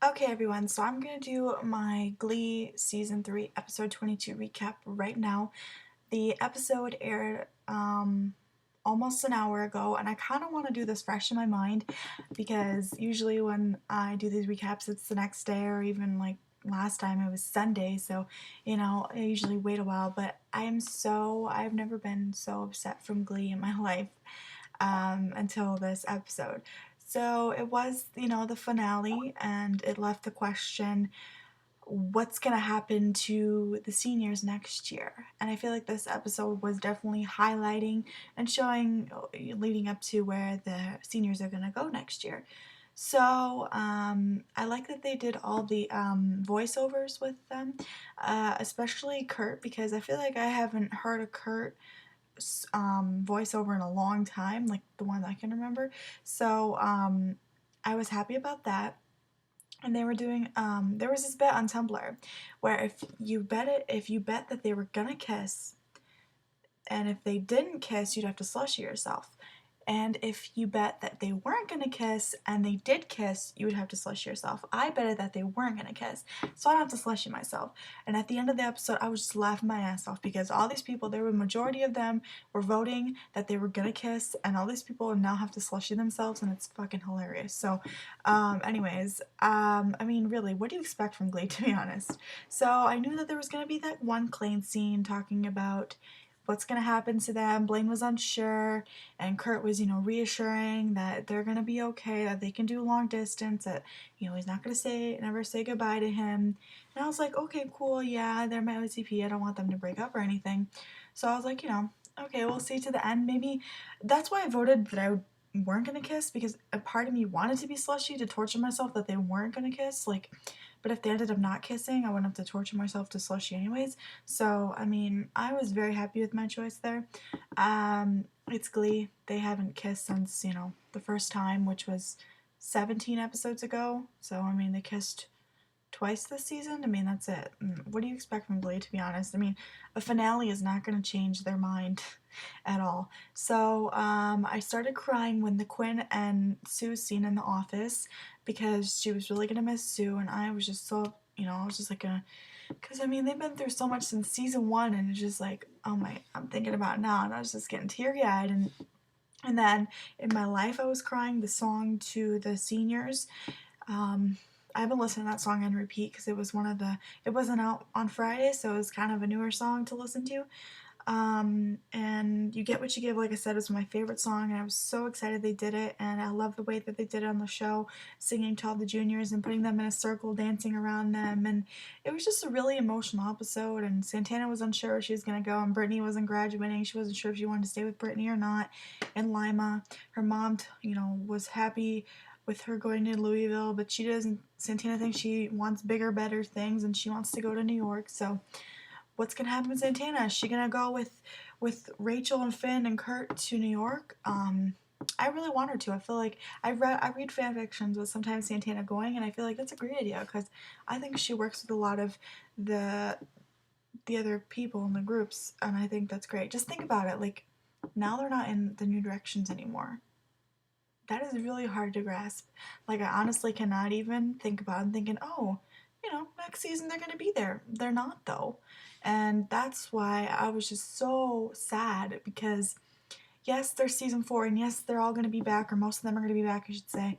Okay, everyone, so I'm gonna do my Glee Season 3, Episode 22 recap right now. The episode aired almost an hour ago, and I kind of want to do this fresh in my mind because usually when I do these recaps, it's the next day, or even like last time it was Sunday, so I usually wait a while. But I've never been so upset from Glee in my life until this episode. So it was, the finale, and it left the question, what's going to happen to the seniors next year? And I feel like this episode was definitely highlighting and showing, leading up to where the seniors are going to go next year. So I like that they did all the voiceovers with them, especially Kurt, because I feel like I haven't heard a Kurt voiceover in a long time, like the one I can remember. So I was happy about that. And they were doing there was this bet on Tumblr where if you bet that they were gonna kiss, and if they didn't kiss, you'd have to slushy yourself. And if you bet that they weren't gonna kiss and they did kiss, you would have to slushy yourself. I betted that they weren't gonna kiss, so I don't have to slushy myself. And at the end of the episode, I was just laughing my ass off because all these people, there were a majority of them were voting that they were gonna kiss, and all these people now have to slushy themselves, and it's fucking hilarious. So, I mean, really, what do you expect from Glee, to be honest? So I knew that there was gonna be that one Klain scene talking about what's going to happen to them. Blaine was unsure, and Kurt was, reassuring that they're going to be okay, that they can do long distance, that, he's not going to never say goodbye to him. And I was like, okay, cool, yeah, they're my OCP. I don't want them to break up or anything. So I was like, okay, we'll see to the end. Maybe that's why I voted that I weren't going to kiss, because a part of me wanted to be slushy to torture myself that they weren't going to kiss. But if they ended up not kissing, I wouldn't have to torture myself to slushy anyways. So, I mean, I was very happy with my choice there. It's Glee. They haven't kissed since, the first time, which was 17 episodes ago. So, I mean, they kissed twice this season. I mean, that's it. What do you expect from Glee, to be honest? I mean, a finale is not going to change their mind at all. So I started crying when the Quinn and Sue scene in the office, because she was really going to miss Sue, and I was just so, I was just like, because I mean, they've been through so much since season 1, and it's just like, oh my, I'm thinking about it now, and I was just getting teary-eyed. And then in my life, I was crying the song to the seniors. I've been listening to that song on repeat because it wasn't out on Friday, so it was kind of a newer song to listen to. And You Get What You Give, like I said, is my favorite song, and I was so excited they did it, and I love the way that they did it on the show, singing to all the juniors and putting them in a circle, dancing around them, and it was just a really emotional episode. And Santana was unsure where she was going to go, and Brittany wasn't graduating. She wasn't sure if she wanted to stay with Brittany or not. And Lima, her mom, was happy with her going to Louisville, but Santana thinks she wants bigger, better things, and she wants to go to New York. So what's gonna happen with Santana? Is she gonna go with Rachel and Finn and Kurt to New York? I really want her to. I feel like I read fan fictions with sometimes Santana going, and I feel like that's a great idea because I think she works with a lot of the other people in the groups, and I think that's great. Just think about it, like now they're not in the New Directions anymore. That is really hard to grasp. Like, I honestly cannot even think about it. I'm thinking, oh, next season they're going to be there. They're not, though. And that's why I was just so sad because, yes, there's season 4, and yes, they're all going to be back, or most of them are going to be back, I should say.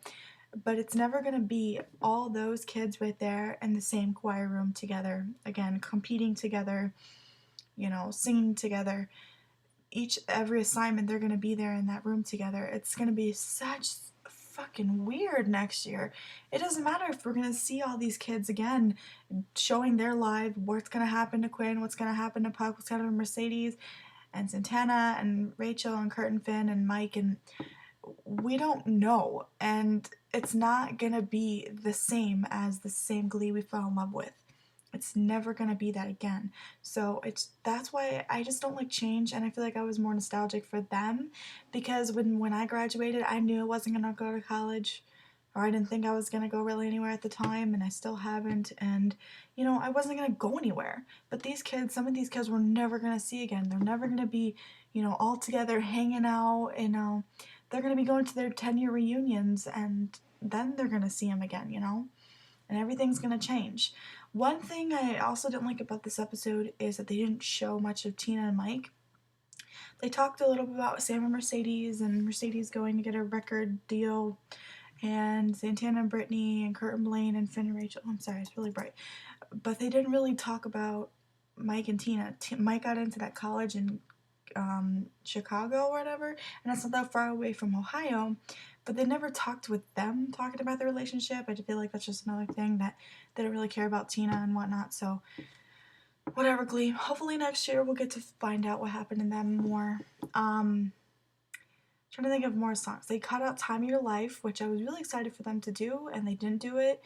But it's never going to be all those kids right there in the same choir room together, again, competing together, singing together. Every assignment, they're going to be there in that room together. It's going to be such fucking weird next year. It doesn't matter if we're going to see all these kids again showing their life, what's going to happen to Quinn, what's going to happen to Puck, what's going to happen to Mercedes and Santana and Rachel and Kurt and Finn and Mike, and we don't know. And it's not going to be the same as the same Glee we fell in love with. It's never gonna be that again. So that's why I just don't like change, and I feel like I was more nostalgic for them because when I graduated, I knew I wasn't gonna go to college, or I didn't think I was gonna go really anywhere at the time, and I still haven't. And I wasn't gonna go anywhere. But some of these kids, we're never gonna see again. They're never gonna be, all together hanging out. They're gonna be going to their 10-year reunions, and then they're gonna see them again. and everything's gonna change. One thing I also didn't like about this episode is that they didn't show much of Tina and Mike. They talked a little bit about Sam and Mercedes going to get a record deal, and Santana and Brittany, and Kurt and Blaine, and Finn and Rachel. I'm sorry, it's really bright. But they didn't really talk about Mike and Tina. Mike got into that college in Chicago or whatever, and that's not that far away from Ohio. But they never talked with them talking about their relationship. I feel like that's just another thing that they don't really care about Tina and whatnot. So whatever, Glee. Hopefully next year we'll get to find out what happened in them more. Trying to think of more songs. They cut out Time of Your Life, which I was really excited for them to do, and they didn't do it.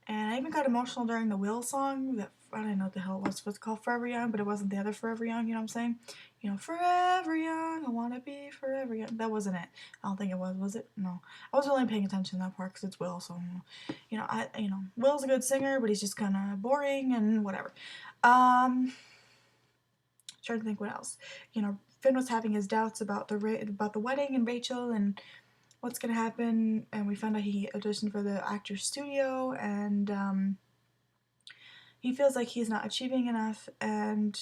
And I even got emotional during the Will song. That I don't know what the hell it was supposed to call Forever Young, but it wasn't the other Forever Young, you know what I'm saying? You know, Forever Young, I wanna be forever young. That wasn't it. I don't think it was it? No. I wasn't really paying attention to that part because it's Will, so Will's a good singer, but he's just kinda boring and whatever. Trying to think what else. Finn was having his doubts about the wedding and Rachel and what's gonna happen, and we found out he auditioned for the Actors Studio, and he feels like he's not achieving enough. And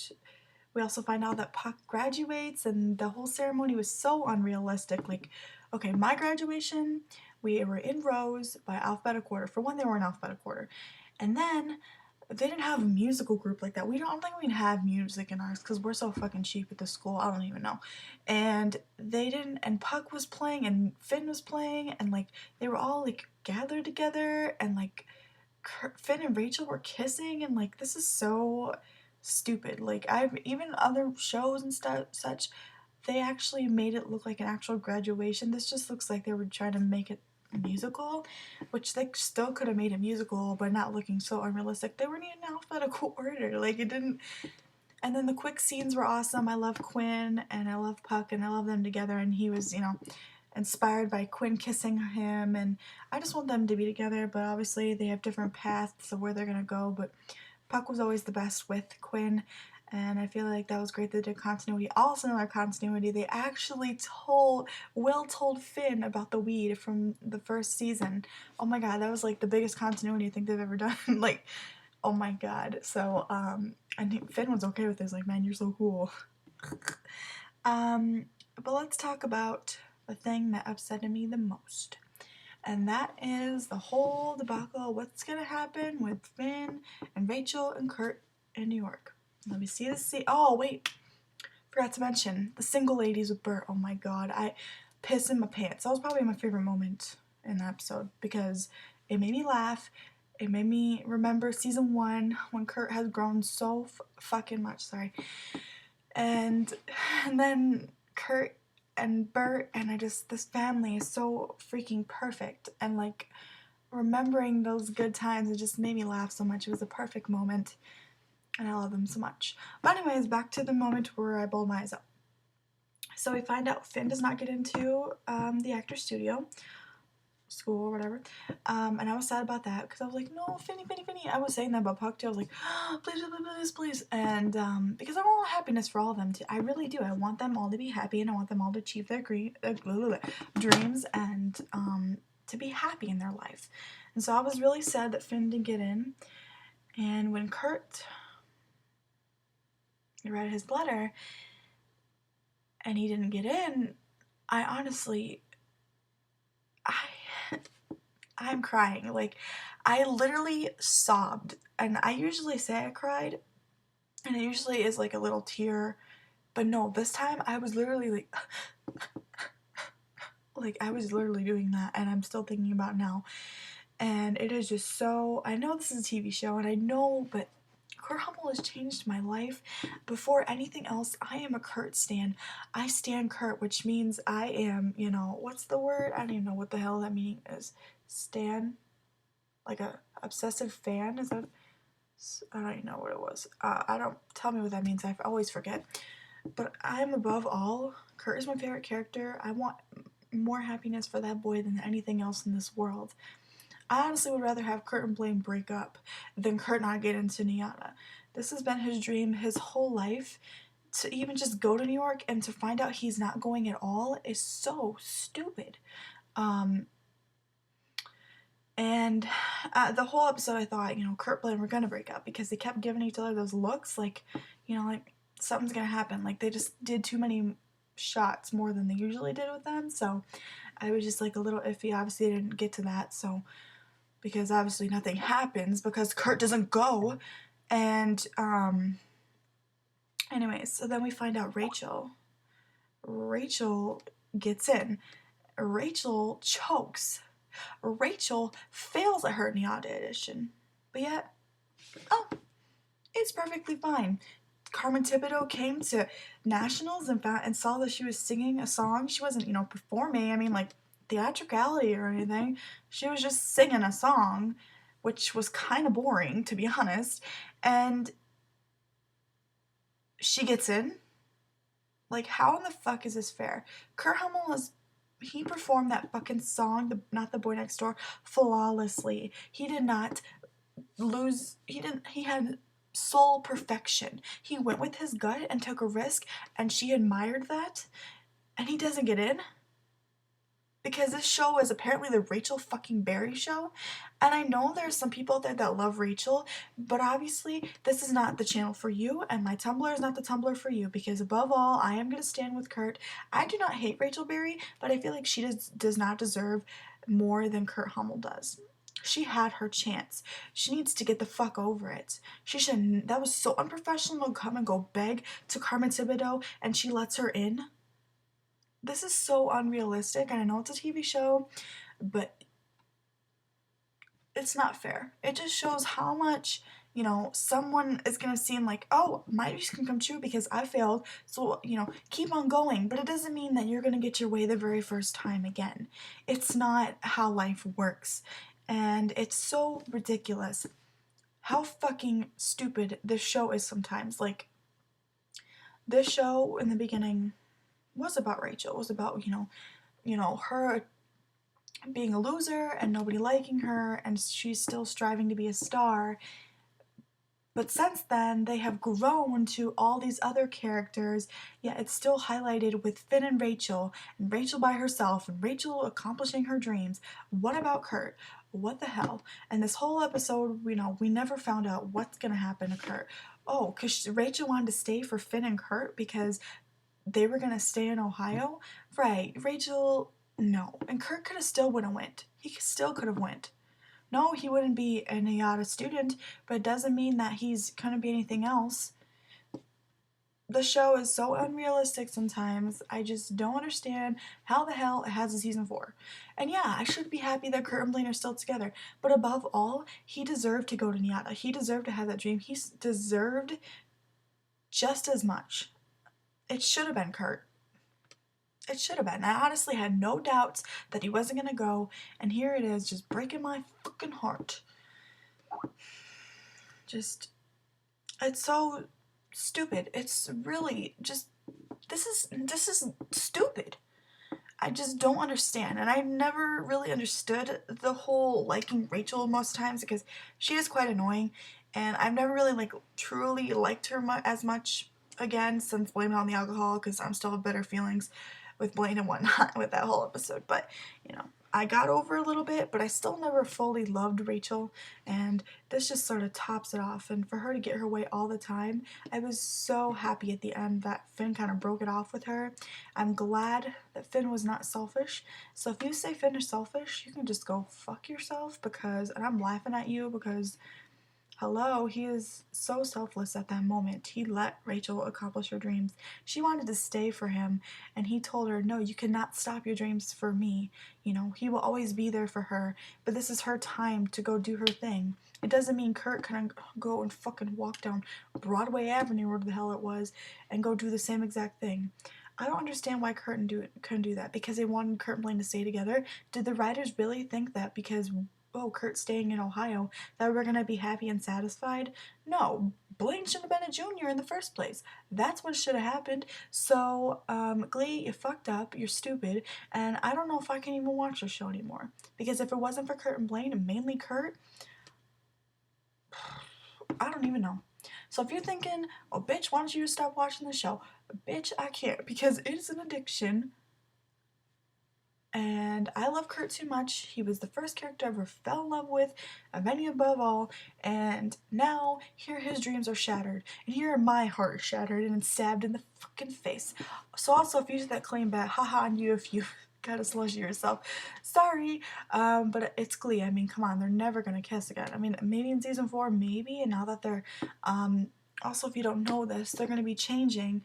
we also find out that Puck graduates, and the whole ceremony was so unrealistic. Like, okay, my graduation, we were in rows by alphabetical order. For one, they were in alphabetical order, and then they didn't have a musical group like that. I don't think we have music in ours because we're so fucking cheap at the school. I don't even know. And they didn't. And Puck was playing, and Finn was playing, and like they were all like gathered together, and like Finn and Rachel were kissing, and like this is so stupid. Like I've even other shows and stuff such, they actually made it look like an actual graduation. This just looks like they were trying to make it musical, which they still could have made a musical, but not looking so unrealistic. They weren't even in alphabetical order. Like it didn't. And then the quick scenes were awesome. I love Quinn and I love Puck and I love them together. And he was, inspired by Quinn kissing him. And I just want them to be together. But obviously they have different paths of where they're gonna go. But Puck was always the best with Quinn. And I feel like that was great that they did continuity. Also, another continuity, they actually Will told Finn about the weed from the first season. Oh my god, that was like the biggest continuity I think they've ever done. Like, oh my god. So, and Finn was okay with this. Like, man, you're so cool. But let's talk about the thing that upset me the most. And that is the whole debacle. What's gonna happen with Finn and Rachel and Kurt in New York? Let me see this. Oh, wait. Forgot to mention the single ladies with Bert. Oh my god. I pissed in my pants. That was probably my favorite moment in the episode because it made me laugh. It made me remember season 1 when Kurt has grown so fucking much. Sorry. And then Kurt and Bert, and this family is so freaking perfect. And like remembering those good times, it just made me laugh so much. It was a perfect moment. And I love them so much. But anyways, back to the moment where I bawled my eyes out. So we find out Finn does not get into the Actors Studio, school or whatever. And I was sad about that because I was like, no, Finny. I was saying that about Puck too. I was like, oh, please. And because I want happiness for all of them too. I really do. I want them all to be happy, and I want them all to achieve their dreams and to be happy in their life. And so I was really sad that Finn didn't get in. And when Kurt read his letter and he didn't get in, I'm crying. Like, I literally sobbed. And I usually say I cried, and it usually is like a little tear, but no, this time I was literally like I was literally doing that, and I'm still thinking about it now. And it is just so, I know this is a TV show, and I know, but Kurt Hummel has changed my life. Before anything else, I am a Kurt stan. I stan Kurt, which means I am, what's the word? I don't even know what the hell that meaning is. Stan? Like a obsessive fan? Is that? I don't even know what it was. Tell me what that means. I always forget. But I'm above all. Kurt is my favorite character. I want more happiness for that boy than anything else in this world. I honestly would rather have Kurt and Blaine break up than Kurt not get into NYADA. This has been his dream his whole life. To even just go to New York and to find out he's not going at all is so stupid. And the whole episode, I thought, Kurt Blaine were gonna break up because they kept giving each other those looks, like, like something's gonna happen. Like they just did too many shots more than they usually did with them. So I was just like a little iffy. Obviously, I didn't get to that. So because obviously nothing happens because Kurt doesn't go. And anyways, so then we find out Rachel gets in. Rachel chokes. Rachel fails at her NYADA audition. But yet, oh, it's perfectly fine. Carmen Thibodeau came to nationals and saw that she was singing a song. She wasn't, performing. I mean, like, theatricality or anything. She was just singing a song, which was kind of boring, to be honest. And she gets in. Like, how in the fuck is this fair? Kurt Hummel he performed that fucking song, Not the Boy Next Door, flawlessly. He did not lose, he had soul perfection. He went with his gut and took a risk, and she admired that, and he doesn't get in? Because this show is apparently the Rachel fucking Berry show, and I know there's some people out there that love Rachel, but obviously this is not the channel for you, and my Tumblr is not the Tumblr for you, because above all, I am going to stand with Kurt. I do not hate Rachel Berry, but I feel like she does not deserve more than Kurt Hummel does. She had her chance. She needs to get the fuck over it. She shouldn't. That was so unprofessional to come and go beg to Carmen Thibodeau, and she lets her in. This is so unrealistic, and I know it's a TV show, but it's not fair. It just shows how much, someone is going to seem like, oh, my dreams can come true because I failed, so, keep on going. But it doesn't mean that you're going to get your way the very first time again. It's not how life works. And it's so ridiculous how fucking stupid this show is sometimes. Like, this show in the beginning was about Rachel. It was about, her being a loser and nobody liking her, and she's still striving to be a star. But since then, they have grown to all these other characters, yet it's still highlighted with Finn and Rachel by herself, and Rachel accomplishing her dreams. What about Kurt? What the hell? And this whole episode, we never found out what's gonna happen to Kurt. Oh, because Rachel wanted to stay for Finn and Kurt because they were gonna stay in Ohio? Right, Rachel, no. And Kurt could have still would have went. He still could have went. No, he wouldn't be an NYADA student, but it doesn't mean that he's gonna be anything else. The show is so unrealistic sometimes. I just don't understand how the hell it has a season 4. And yeah, I should be happy that Kurt and Blaine are still together. But above all, he deserved to go to NYADA. He deserved to have that dream. He deserved just as much. It should have been Kurt. It should have been. I honestly had no doubts that he wasn't gonna go, and here it is, just breaking my fucking heart. Just, it's so stupid. It's really just, this is stupid. I just don't understand, and I never really understood the whole liking Rachel most times because she is quite annoying, and I've never really truly liked her as much again since Blame It on the Alcohol, because I'm still have bitter feelings with Blaine and whatnot with that whole episode. But I got over a little bit, but I still never fully loved Rachel, and this just sort of tops it off. And for her to get her way all the time, I was so happy at the end that Finn kind of broke it off with her. I'm glad that Finn was not selfish. So if you say Finn is selfish, you can just go fuck yourself, and I'm laughing at you because hello, he is so selfless at that moment. He let Rachel accomplish her dreams. She wanted to stay for him, and he told her, no, you cannot stop your dreams for me. He will always be there for her, but this is her time to go do her thing. It doesn't mean Kurt couldn't go and fucking walk down Broadway Avenue, where the hell it was, and go do the same exact thing. I don't understand why Kurt couldn't do that. Because they wanted Kurt and Blaine to stay together? Did the writers really think that because Kurt's staying in Ohio, that we're gonna be happy and satisfied? No, Blaine shouldn't have been a junior in the first place. That's what should have happened. So, Glee, you fucked up, you're stupid, and I don't know if I can even watch the show anymore. Because if it wasn't for Kurt and Blaine, and mainly Kurt, I don't even know. So if you're thinking, oh bitch, why don't you just stop watching the show? Bitch, I can't, because it is an addiction. and I love Kurt too much. He was the first character I ever fell in love with, Aveni above all, and now here his dreams are shattered, and here my heart is shattered and stabbed in the fucking face. So also, if you use that claim back, haha on you if you got a slushy yourself. Sorry, but it's Glee. I mean, come on, they're never gonna kiss again. I mean, maybe in season 4, maybe, and now that they're, also if you don't know this, they're gonna be changing.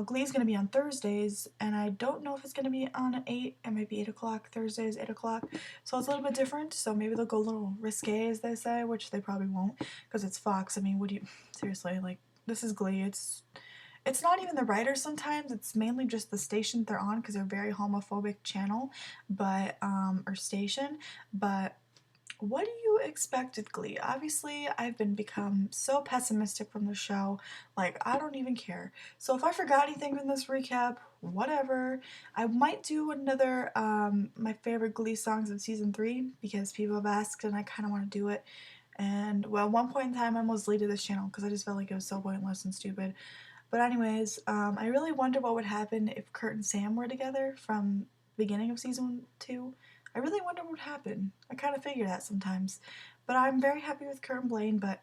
Glee's going to be on Thursdays, and I don't know if it's going to be on at 8. It might be 8 o'clock. Thursdays, 8 o'clock. So it's a little bit different. So maybe they'll go a little risque, as they say, which they probably won't, because it's Fox. I mean, would you... Seriously, like, this is Glee. It's not even the writers sometimes. It's mainly just the station they're on, because they're a very homophobic channel, but, or station. But what do you expect with Glee? Obviously, I've become so pessimistic from the show, like, I don't even care. So if I forgot anything from this recap, whatever. I might do another, my favorite Glee songs of season 3, because people have asked and I kind of want to do it. And, well, at one point in time I almost deleted this channel, because I just felt like it was so pointless and stupid. But anyways, I really wonder what would happen if Kurt and Sam were together from the beginning of season 2. I really wonder what would happen. I kind of figure that sometimes. But I'm very happy with Kurt and Blaine, but,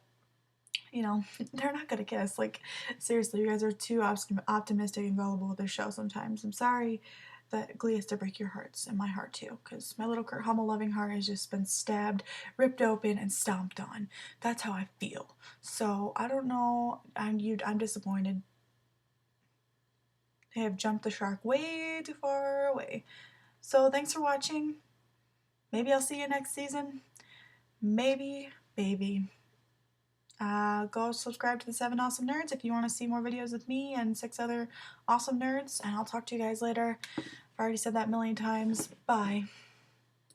you know, they're not gonna kiss. Like, seriously, you guys are too optimistic and gullible with this show sometimes. I'm sorry that Glee has to break your hearts, and my heart too, because my little Kurt Hummel loving heart has just been stabbed, ripped open, and stomped on. That's how I feel. So, I don't know. I'm disappointed. They have jumped the shark way too far away. So, thanks for watching. Maybe I'll see you next season. Maybe. Go subscribe to the 7 Awesome Nerds if you want to see more videos with me and 6 other awesome nerds. And I'll talk to you guys later. I've already said that a million times. Bye.